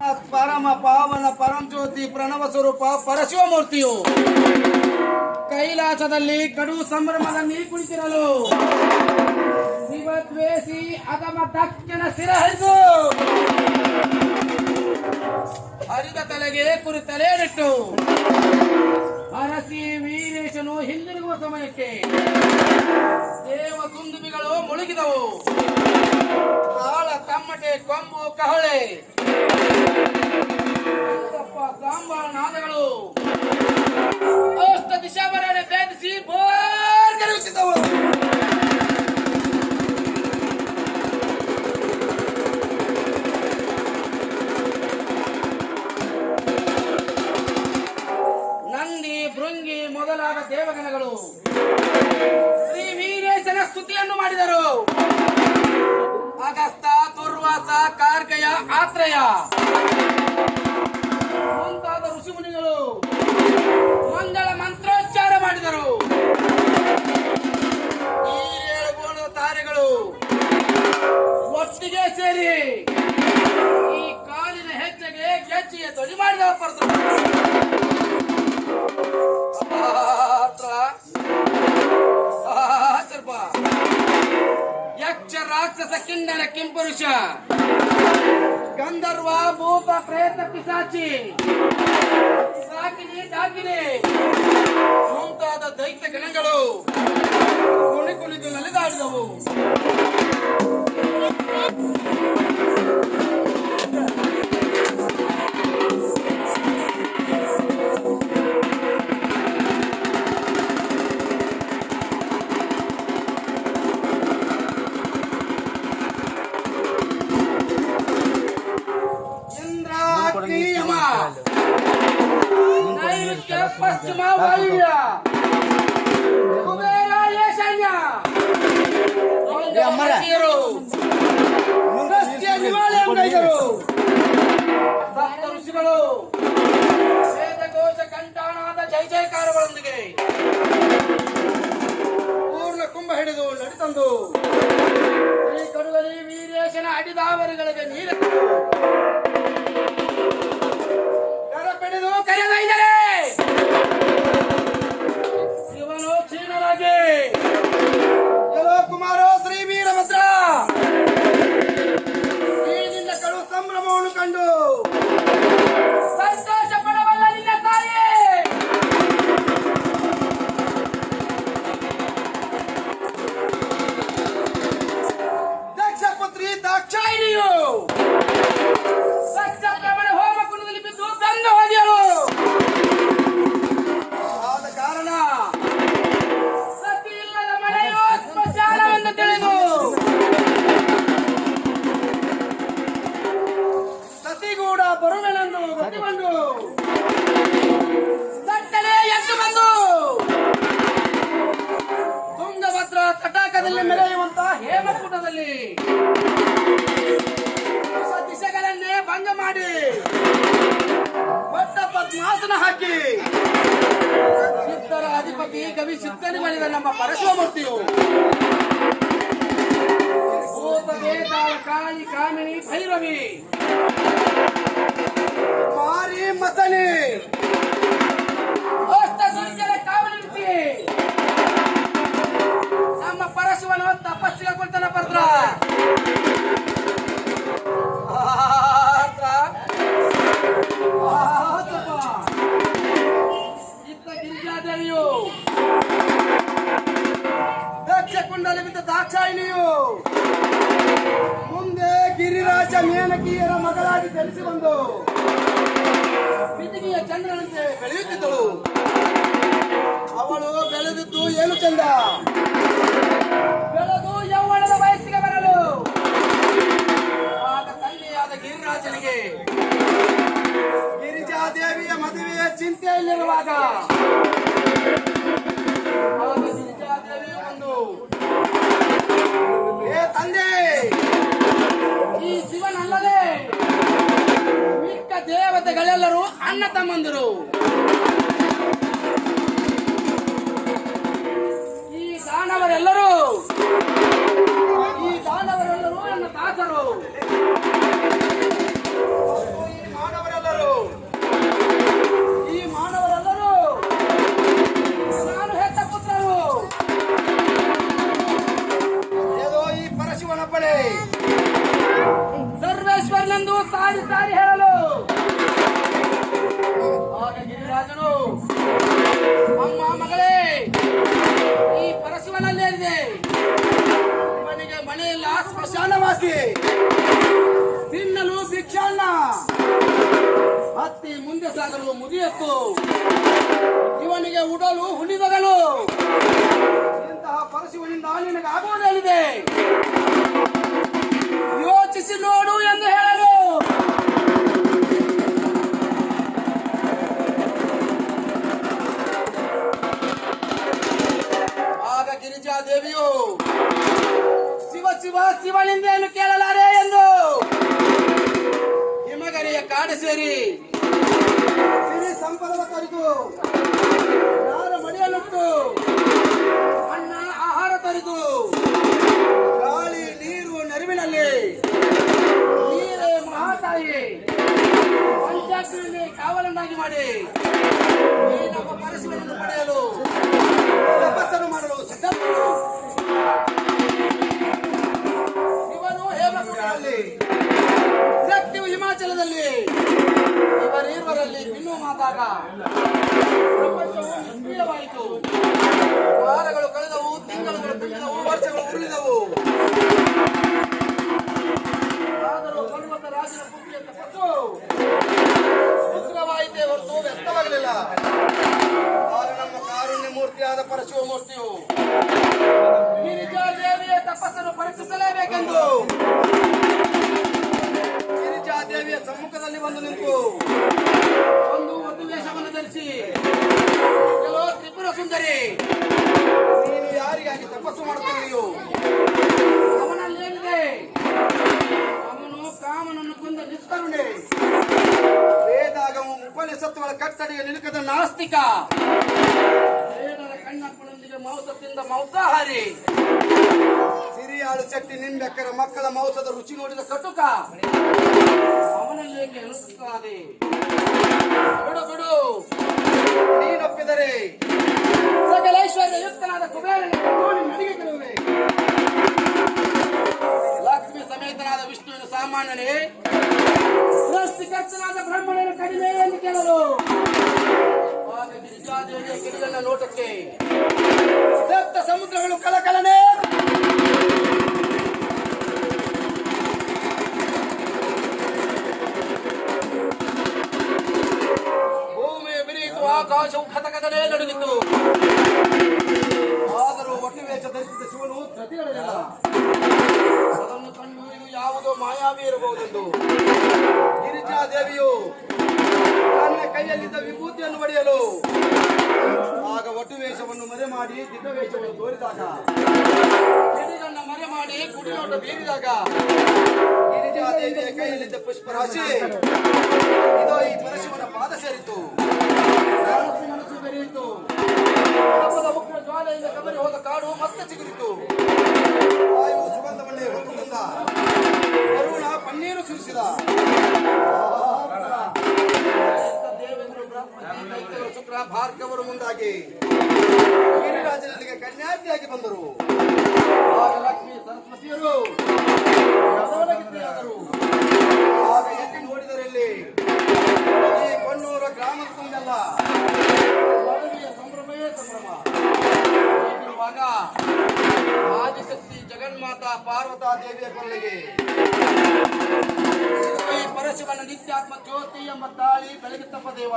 ಪರಮ ಪಾವನ ಪರಂಜ್ಯೋತಿ ಪ್ರಣವ ಸ್ವರೂಪ ಪರಶಿವಮೂರ್ತಿಯು ಕೈಲಾಸದಲ್ಲಿ ಕಡು ಸಂಭ್ರಮದಲ್ಲಿ ಕುಳಿತಿರಲು ಶಿವದ್ವೇಷಿ ಅಧಮ ದಕ್ಷಿಣ ಸಿರಹರಿದು ಹರಿದ ತಲೆಗೆ ಕುರಿತಲೇನಿಟ್ಟು ಅರಸಿ ವೀರೇಶನು ಹಿಂದಿರುಗುವ ಸಮಯಕ್ಕೆ ದೇವ ದುಂದುಬಿಗಳು ಮುಳುಗಿದವು. ತಾಳ ತಮ್ಮಟೆ ಕೊಂಬು ಕಹಳೆ ಸಾಂಬಾಳ ನಾದಗಳು ಅಷ್ಟ ದಿಶಾವರನೆ ಭೇದಿಸಿ ಬೋರ್ಗರಿಸಿದವು. ನಂದಿ ಭೃಂಗಿ ಮೊದಲಾದ ದೇವಗಣಗಳು ಶ್ರೀ ವೀರೇಶನ ಸ್ತುತಿಯನ್ನು ಮಾಡಿದರು. ಅಗಸ್ತ, ದುರ್ವಾಸ, ಕಾರ್ಗಯ, ಆತ್ರೇಯ ಮುಂತಾದ ಋಷಿಮುನಿಗಳು ಮಂಗಳ ಮಂತ್ರೋಚ್ಚಾರ ಮಾಡಿದರು. ಈ 7 ತಾರೆಗಳು ಒಟ್ಟಿಗೆ ಸೇರಿ ಈ ಕಾಲಿನ ಹೆಜ್ಜೆಗೆ ಗೆಜ್ಜೆಯ ಧ್ವನಿ ಮಾಡಿದ ಯಕ್ಷ, ರಾಕ್ಷಸ, ಕಿನ್ನರ, ಕಿಂಪುರುಷ, ಗಂಧರ್ವ, ಭೂತ, ಪ್ರೇತ, ಪಿಸಾಚಿ, ಸಾಕಿನಿ, ಡಾಕಿನಿ ಮುಂತಾದ ದೈತ್ಯ ಗಣಗಳು ಕುಣಿದು ನಲಿದಾಡಿದವು. ನೈಋತ್ಯ, ಪಶ್ಚಿಮ, ವಾಯುವ್ಯ, ಕುಬೇರ, ಈಶಾನ್ಯ ಸಪ್ತ ಋಷಿಗಳು ವೇದಘೋಷ ಕಂಠಾಣಾದ ಜೈ ಜಯಕಾರಗಳೊಂದಿಗೆ ಪೂರ್ಣ ಕುಂಭ ಹಿಡಿದು ನಡಿತಂದು ಈ ಕಡುಗಲಿ ವೀರೇಶನ ಅಡಿದಾವರಿಗಳಿಗೆ ನೀರು ಕರಪಿಡಿದು ಕರೆದೊಯ್ದರೆ ಶಿವನು ಕ್ಷೀಣರಾಗಿ ಎಲ್ಲೋ ಕುಮಾರೋ ಶ್ರೀ ವೀರಭದ್ರ ಈ ನಿನ್ನ ಕಡು ಸಂಭ್ರಮವನ್ನು ಕಂಡು ಸಂತೋಷ ಪಡಬಲ್ಲ ನಿನ್ನ ತಾಯಿ. ದಕ್ಷ ಪುತ್ರಿ ದಾಕ್ಷಾಯಿಣಿಯು ದಕ್ಷ ಬ್ರಹ್ಮಣ ಹೋಮ ಕುಂಡದಲ್ಲಿ ಬಿದ್ದು ಗಂಗ ಹೋದಿಯಳು. ಆದ ಕಾರಣ ಸತಿ ಇಲ್ಲದ ಮನೆಯು ಸ್ಮಶಾನವೆಂದು ತಿಳಿದು ಸತಿಗೂಡ ಬರುವೆನೆಂದು ಗತಿಗೊಂಡು ದಟ್ಟನೆ ಎದ್ದು ಬಂದು ತುಂಗಭದ್ರಾ ತಟಾಕದಲ್ಲಿ ಮೆರೆಯುವಂತ ಹೇಮಕೂಟದಲ್ಲಿ ದಿಶೆಗಳನ್ನೇ ಭಂಗ ಮಾಡಿ ಪಟ್ಟ ಪದ್ಮಾಸನ ಹಾಕಿ ಸಿದ್ಧರ ಅಧಿಪತಿ ಕವಿ ಸಿದ್ಧನಿ ಮಾಡಿದ ನಮ್ಮ ಪರಶಿವಮೂರ್ತಿಯು ಭೂತ ವೇತಾಳ ಕಾಳಿ ಕಾಮಿನಿ ಭೈರವಿ ಮಾರಿ ಮಸನಿ ಅಷ್ಟ ದುರ್ಜನ ಕಾವಲಿರಿಸಿ ನಮ್ಮ ಪರಶಿವನು ತಪಸ್ಸಿಗೆ ಕೊಡ್ತಾನ ಬರ್ದ್ರ ಇತ್ತ ಗಿರಿಜಾದೇವಿಯು ದಕ್ಷ ಕುಂಡಲಿ ಬಿದ್ದ ದಾಕ್ಷಾಯಿಣಿಯು ಮುಂದೆ ಗಿರಿರಾಜ ಮೇನಕಿಯರ ಮಗಳಾಗಿ ಧರಿಸಿ ಬಂದು ಬಿದಿಗೆಯ ಚಂದ್ರನಂತೆ ಬೆಳೆಯುತ್ತಿದ್ದಳು. ಅವಳು ಬೆಳೆದಿದ್ದು ಏನು ಚಂದ, ಬೆಳೆದು ಯೌವನದ ವಯಸ್ಸಿಗೆ ಬರಲು ಆಗ ತಂದೆಯಾದ ಗಿರಿರಾಜನಿಗೆ ಗಿರಿಜಾದೇವಿಯ ಮದುವೆಯ ಚಿಂತೆಯಲ್ಲಿರುವಾಗ ಗಿರಿಜಾದೇವಿಯು ಬಂದು, ಏ ತಂದೆ, ಈ ಶಿವನಲ್ಲದೆ ಮಿಕ್ಕ ದೇವತೆಗಳೆಲ್ಲರೂ ಅಣ್ಣ ತಮ್ಮಂದರು. ಈ ದಾನವರೆಲ್ಲರೂ ನನ್ನ ದಾಸರು. ಸಾರಿ ಸಾರಿ ಹೇಳಲು ಆಗ ಗಿರಿರಾಜನು, ಅಮ್ಮ ಮಗಳೇ, ಈ ಪರಶಿವನಲ್ಲೇನಿದೆ, ಇವನಿಗೆ ಮನೆಯಲ್ಲಿ ಸ್ಮಶಾನವಾಸಿ, ತಿನ್ನಲು ಭಿಕ್ಷಾನ್ನ, ಹತ್ತಿ ಮುಂದೆ ಸಾಗಲು ಮುದಿಯತ್ತು, ಇವನಿಗೆ ಉಡಲು ಹುಲಿದಗಲು, ಇಂತಹ ಪರಶಿವನಿಂದ ನಿನಗೆ ಆಗುವುದೇನಿದೆ, ಯೋಚಿಸಿ ನೋಡು ಎಂದು ಹೇಳಲು ಆಗ ಗಿರಿಜಾದೇವಿಯು ಶಿವ ಶಿವ ಶಿವನಿಂದೇನು ಕೇಳಲಾರೆ ಎಂದು ಹಿಮಗರಿಯ ಕಾಡು ಸೇರಿ ಸಿರಿ ಸಂಪದವ ತೊರೆದು ಯಾರ ಮಡಿಯಲಿಟ್ಟು ಅನ್ನ ಆಹಾರ ತೊರೆದು ಗಾಳಿ ನೀರು ನೆರವಿನಲ್ಲಿ ನೀರೇ ಮಹಾತಾಯಿ ಪಂಚಾಗ್ನಿಯಲ್ಲಿ ಕಾವಲನ್ನಾಗಿ ಮಾಡಿ ಈ ನಮ್ಮ ಪರಶಿವನನ್ನು ಪಡೆಯಲು ತಪಸ್ಸನ್ನು ಮಾಡಲು ಸಿದ್ಧರು. ಇವನು ಹೇಮಕೂಟದಲ್ಲಿ, ಶಕ್ತಿಯು ಹಿಮಾಚಲದಲ್ಲಿ, ಇವರೀರ್ವರಲ್ಲಿ ಭಿನ್ನು ಮಾತಾಗ ಪ್ರಪಂಚವು ನಿಷ್ಕ್ರಿಯವಾಯಿತು. ವಾರಗಳು ಕಳೆದವು, ತಿಂಗಳುಗಳು ತುಂಬಿದವು, ವರ್ಷಗಳು ಉರುಳಿದವು. ಆದರೂ ಪರ್ವತ ರಾಜನ ಪುತ್ರಿಯ ತಪಸ್ಸು ಉಗ್ರವಾಯಿತೇ ಹೊರತು ವ್ಯರ್ಥವಾಗಲಿಲ್ಲ. ಆಗ ನಮ್ಮ ಕಾರುಣ್ಯ ಮೂರ್ತಿಯಾದ ಪರಶಿವ ಮೂರ್ತಿಯು ಗಿರಿಜಾದೇವಿಯ ತಪಸ್ಸನ್ನು ಪರೀಕ್ಷಿಸಲೇಬೇಕೆಂದು ಗಿರಿಜಾದೇವಿಯ ಸಮ್ಮುಖದಲ್ಲಿ ಬಂದು ನಿಂತು ಒಂದು ವೇಷವನ್ನು ಧರಿಸಿ, ಕೆಲವು ತ್ರಿಪುರ ಸುಂದರಿ, ನೀನು ಯಾರಿಗಾಗಿ ತಪಸ್ಸು ಮಾಡುತ್ತಿದೆಯೋ ಅವನಲ್ಲೇನಿದೆ, ಅವನು ಕಾಮನನ್ನು ಕೊಂದ ನಿಷ್ಕರುಣೆ, ವೇದಾಗಮ ಉಪನಿಷತ್ತುಗಳ ಕಟ್ಟಡಿಗೆ ನಿಲುಕದ ನಾಸ್ತಿಕ, ಬೇಡರ ಕಣ್ಣಪ್ಪನೊಂದಿಗೆ ಮಾಂಸ ತಿಂದ ಮಾಂಸಾಹಾರಿ, ಸಿರಿಯಾಳು ಶಕ್ತಿ ನಿಂಬೆಕ್ಕರ ಮಕ್ಕಳ ಮಾಂಸದ ರುಚಿ ನೋಡಿದ ಕಟುಕ, ಅವನಲ್ಲೇಕೆ ಅನಿಸುತ್ತದೆ? ಬಿಡು ಬಿಡು, ನೀನೊಪ್ಪಿದರೆ ಸಕಲೇಶ್ವರ್ಯ ಯುಕ್ತನಾದ ಕುಬೇರನಿಗೆ ನಡಿಗೆ ಕೆಲವೇ, ಲಕ್ಷ್ಮಿ ಸಮೇತನಾದ ವಿಷ್ಣುವಿನ ಸಾಮಾನ್ಯನೇ, ಸೃಷ್ಟಿಕರ್ತನಾದ ಬ್ರಹ್ಮಣನ ಕಡಿಮೆ ಎಂದು ಕೇಳಲು ಆಗ ಗಿರಿಜಾದೇವಿಯ ಗಿರಿಜನ ನೋಟಕ್ಕೆ ಸಪ್ತ ಸಮುದ್ರಗಳು ಕಳಕಳನೆ, ಭೂಮಿ ಬಿರಿಯಿತು, ಆಕಾಶವು ಕಥಕಥನೇ ನಡುಗಿತು. ಆದರೂ ಒಟ್ಟು ವೇಷ ಧರಿಸಿದ ಶಿವನು ಪ್ರತಿಗಳಿಲ್ಲ. ಅದನ್ನು ಕಂಡು ಇದು ಯಾವುದೋ ಮಾಯಾವಿ ಇರಬಹುದೆಂದು ಗಿರಿಜಾದೇವಿಯು ತನ್ನ ಕೈಯಲ್ಲಿದ್ದ ವಿಭೂತಿಯನ್ನು ಒಡೆಯಲು ಆಗ ಒಟ್ಟು ವೇಷವನ್ನು ಮರೆ ಮಾಡಿ ದಿವ್ಯ ವೇಷವನ್ನು ತೋರಿದಾಗ, ಗಿರಿಗಣ್ಣ ಮರೆ ಮಾಡಿ ಕುಡಿಯೋಟ ಬೀರಿದಾಗ ಗಿರಿಜಾದೇವಿಯ ಕೈಯಲ್ಲಿದ್ದ ಪುಷ್ಪರಾಶಿ ಇದೋ ಈ ಪರಶಿವನ ಪಾದ ಸೇರಿತು. ಮನಸ್ಸು ಬೆರೆಯಿತು. ಹಬ್ಬದ ಮುಖ್ಯ ಜ್ವಾಲೆಯಿಂದ ಕಬರಿ ಹೋದ ಕಾಡು ಮತ್ತೆ ಚಿಗುರಿತು. ವಾಯು ಸುಗಂಧವನ್ನೇ ಹೊತ್ತು ಬಂದ, ವರುಣ ಪನ್ನೀರು ಸುರಿಸಿದ. ದೇವೇಂದ್ರ ಬ್ರಹ್ಮ ಶುಕ್ರ ಭಾರ್ಗವರು ಮುಂದಾಗಿ ಗಿರಿರಾಜನಿಗೆ ಕನ್ಯಾರ್ಥಿಯಾಗಿ ಬಂದರು. ಆಗ ಲಕ್ಷ್ಮೀ ಸರಸ್ವತಿಯರು ಆದರು. ಆಗ ಎಲ್ಲಿ ನೋಡಿದರಲ್ಲಿ ಈ ಕೊಣ್ಣೂರ ಗ್ರಾಮದ ತುಂಬೆಲ್ಲ ಮದುವೆಯ ಸಂಭ್ರಮವೇ ಸಂಭ್ರಮ. ಹೀಗಿರುವಾಗ ಆದಿಶಕ್ತಿ ಜಗನ್ಮಾತಾ ಪಾರ್ವತಾ ದೇವಿಯ ಕೊರಳಿಗೆ ಪರಶಿವನ ನಿತ್ಯಾತ್ಮ ಜ್ಯೋತಿ ಎಂಬ ತಾಳಿ ಬೆಳಗಿತ್ತಪ್ಪ ದೇವ.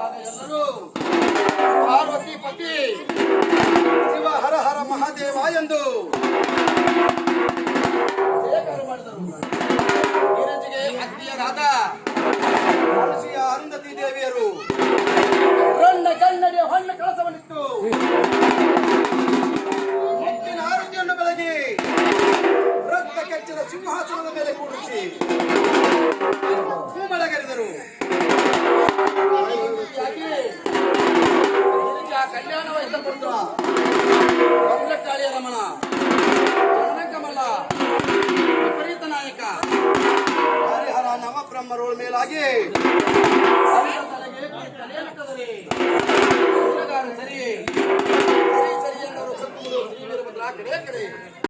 ಆಗ ಎಲ್ಲರೂ ಪಾರ್ವತಿ ಪತಿ ಶಿವ ಹರ ಹರ ಮಹಾದೇವ ಎಂದು ಜಯಕಾರ ಮಾಡಿದರು. ಗಿರಿಜಿಗೆ ಅತ್ತಿಯರಾದ ಋಷಿಯ ಅರುಂಧತಿ ದೇವಿಯರು ರಣ್ಣ ಕನ್ನಡಿಯ ಹೊಣ್ಣ ಕಳಸವನ್ನಿತ್ತು ಮುತ್ತಿನ ಆರತಿಯನ್ನು ಬೆಳಗಿ ರಕ್ತ ಕೆಚ್ಚಿದ ಸಿಂಹಾಸನದ ಮೇಲೆ ಕೂಡಿಸಿ ಭೂಮಳಗರಿದರು. ಕಲ್ಯಾಣ ವಹಿತ ಪುತ್ರ ರಂಗಚಾಳಿಯ ರಮಣ ಕಮಲ ವಿಪರೀತ ನಾಯಕ ಹರಿಹರ ನವಬ್ರಹ್ಮರೋಳ ಮೇಲಾಗಿ ತಲೆಗೆ ಸರಿ ಸರಿ ಸರಿ ಸರಿ ಅನ್ನೋರು ಶ್ರೀ ವೀರಭದ್ರ ಕಡೆ